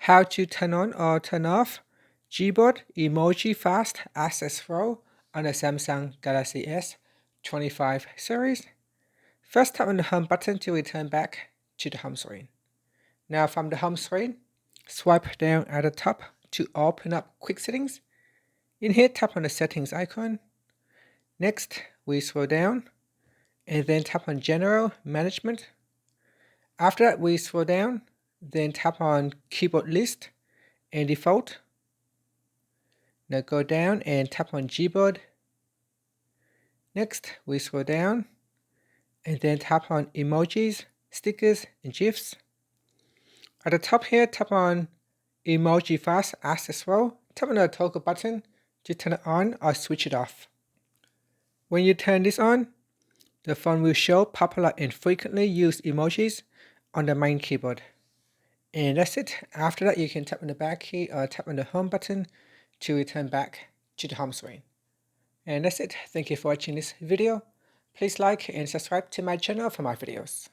How to turn on or turn off Gboard Emoji Fast Access Row on the Samsung Galaxy S25 series. First, tap on the home button to return back to the home screen. Now from the home screen, swipe down at the top to open up Quick Settings. In here, tap on the Settings icon. Next, we scroll down and then tap on General Management. After that, we scroll down, then tap on Keyboard List and Default. Now go down and tap on Gboard. Next, we scroll down and then tap on Emojis, Stickers, and GIFs. At the top here, tap on Emoji Fast Access Row. Tap on the toggle button to turn it on or switch it off. When you turn this on, the phone will show popular and frequently used emojis on the main keyboard. And that's it. After that, you can tap on the back key or tap on the home button to return back to the home screen. And that's it. Thank you for watching this video. Please like and subscribe to my channel for more videos.